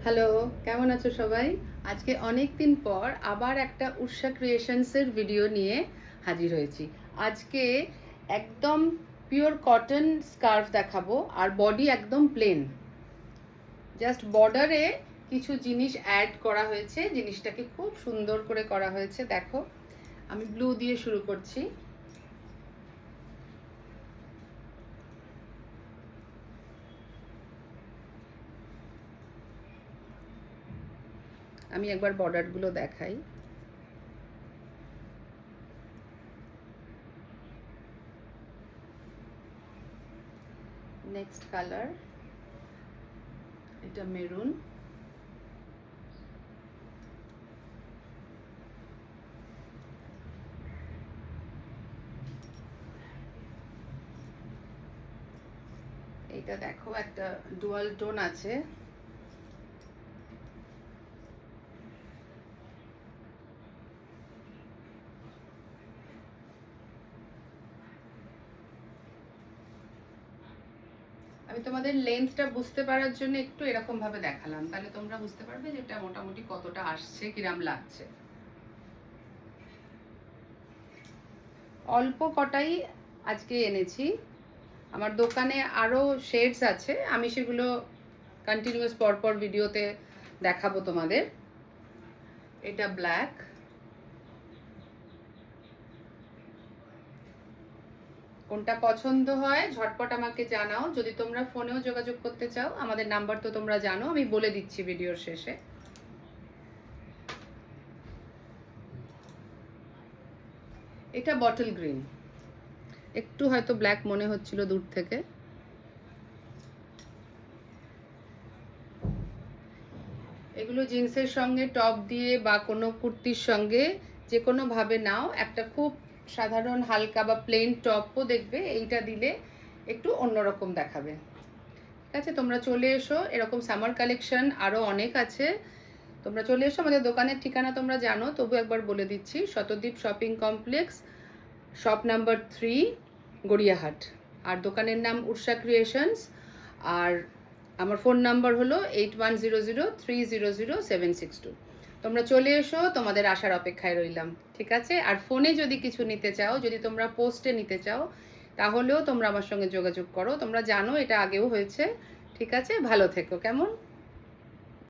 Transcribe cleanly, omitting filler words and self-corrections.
Hello, কেমন আছো সবাই? আজকে অনেক দিন পর আবার একটা উষা ক্রিয়েশনসের ভিডিও নিয়ে হাজির হয়েছি। আজকে একদম পিওর কটন স্কার্ফ দেখাবো আর বডি একদম প্লেন। জাস্ট বর্ডারে কিছু জিনিস অ্যাড করা হয়েছে, জিনিসটাকে খুব সুন্দর করে করা হয়েছে। দেখো, আমি ব্লু দিয়ে শুরু করছি। আমি একবার বর্ডারগুলো দেখাই। নেক্সট কালার, এটা মেরুন। এইটা দেখো, একটা ডুয়াল টোন আছে। আমি তোমাদের লেন্থটা বুঝতে পারার জন্য একটু এরকম ভাবে দেখালাম, তাহলে তোমরা বুঝতে পারবে যে এটা মোটামুটি কতটা আসছে, কিরাম লাগছে। অল্প কটাই আজকে এনেছি। আমার দোকানে আরো শেডস আছে, আমি সেগুলো কন্টিনিউয়াস পরপর ভিডিওতে দেখাবো তোমাদের। এটা ব্ল্যাক, কোনটা পছন্দ হয় ঝটপট আমাকে জানাও। যদি তোমরা ফোনেও যোগাযোগ করতে চাও, আমাদের নাম্বার তো তোমরা জানো, আমি বলে দিচ্ছি ভিডিওর শেষে। এটা বটল গ্রিন, একটু হয়তো ব্ল্যাক মনে হচ্ছিল দূর থেকে। এগুলো জিন্সের সঙ্গে টপ দিয়ে বা কোনো কুর্তির সঙ্গে যে কোনোভাবে নাও, একটা খুব সাধারণ হালকা বা প্লেন টপও দেখবে এইটা দিলে একটু অন্যরকম দেখাবে। ঠিক আছে, তোমরা চলে এসো, এরকম সামার কালেকশন আরও অনেক আছে। তোমরা চলে এসো, আমাদের দোকানের ঠিকানা তোমরা জানো, তবু একবার বলে দিচ্ছি। Shatadweep shopping complex, shop number 3, Gariahat. আর দোকানের নাম উষা ক্রিয়েশনস। আর আমার ফোন নাম্বার হলো 8100300762। তোমরা চলে এসো, তোমাদের আসার অপেক্ষায় রইলাম। ঠিক আছে, আর ফোনে যদি কিছু নিতে চাও, যদি তোমরা পোস্টে নিতে চাও, তাহলেও তোমরা আমার সঙ্গে যোগাযোগ করো। তোমরা জানো এটা আগেও হয়েছে। ঠিক আছে, ভালো থেকো। কেমন?